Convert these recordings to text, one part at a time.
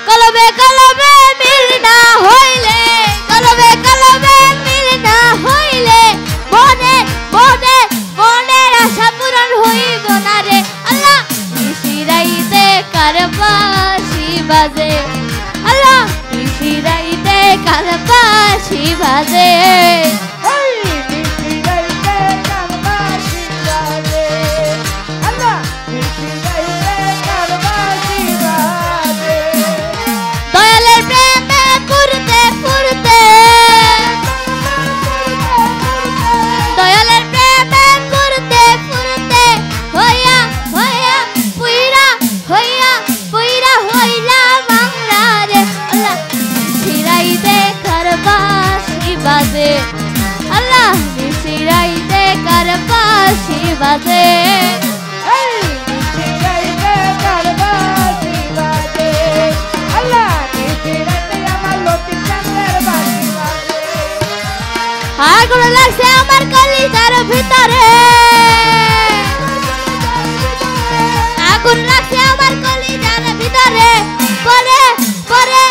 কলবে কলবে মিল না হইলে কলবে কলবে মিল না হইলে মনে মনে মনের আশা পূরণ হইব না রে আল্লাহ নিশিরাইতে কার বাঁশি বাজে আল্লাহ নিশিরাইতে কার বাঁশি বাজে আল্লাহ নিশিরাইতে কার বাঁশি বাজে আগুন লাগছে আমার কলিজার ভিতরে আগুন লাগছে আমার কলিজার ভিতরে পরে পরে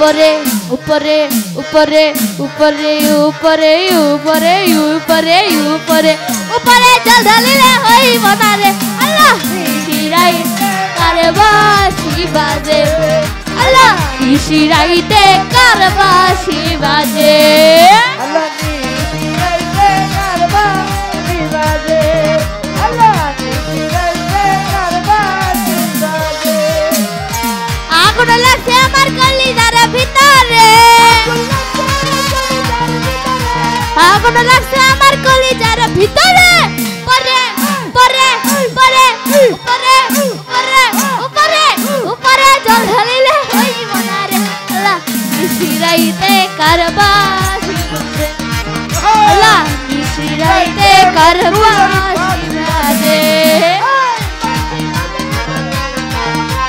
পরে উপরে উপরে উপরে উপরে উপরে উপরে উপরে উপরে জল ঢালিলে হইব না রে আল্লাহ নিশিরাইতে কার বাঁশি বাজে আল্লাহ নিশিরাইতে কার বাঁশি বাজে আল্লাহ নিশিরাইতে কার বাঁশি বাজে আল্লাহ নিশিরাইতে কার বাঁশি বাজে আগুন লাগছে আমার কলিজার ভিতরে আগুন লাগছে আমার কলিজার ভিতরে পরে পরে পরে উপরে উপরে উপরে উপরে জল ঢালিলে হইব না রে আল্লাহ নিশিরাইতে কার বাঁশি বাজে আল্লাহ নিশিরাইতে কার বাঁশি বাজে আল্লাহ নিশিরাইতে কার বাঁশি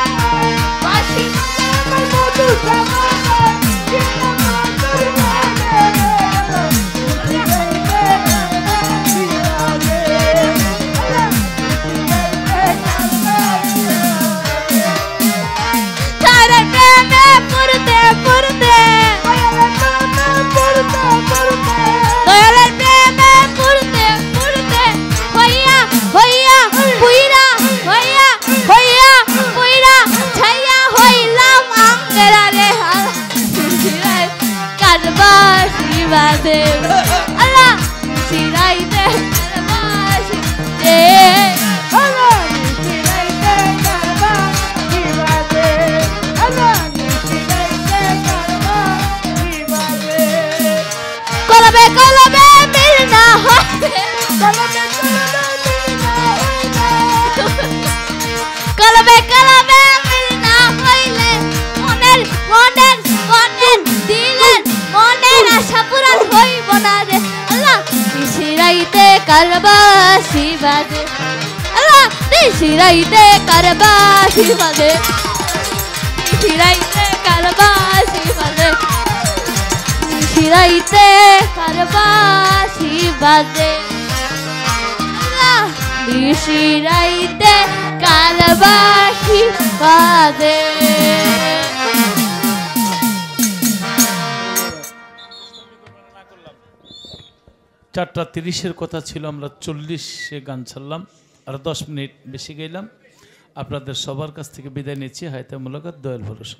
আল্লাহ নিশিরাইতে কার বাঁশি বাজে আল্লাহ নিশিরাইতে কার বাঁশি বাজে কলবে কলবে মিল না হইলে কলবে কলবে কলবে মিল না হইলে মনের মনের মনের দিলের মনের আশা পূরণ হইব না রে আল্লাহ নিশিরাইতে কার বাঁশি বাজে আল্লাহ নিশিরাইতে কার বাঁশি বাজে নিশিরাইতে কার বাঁশি বাজে নিশিরাইতে কার বাঁশি বাজে আল্লাহ নিশিরাইতে কার বাঁশি বাজে 4টা 30-এর কথা ছিল, আমরা 40-এ গান ছাড়লাম, আর 10 মিনিট বেশি গেলাম। আপনাদের সবার কাছ থেকে বিদায় নিচ্ছি। হায়তা মুলাকাত, দয়াল ভরসা।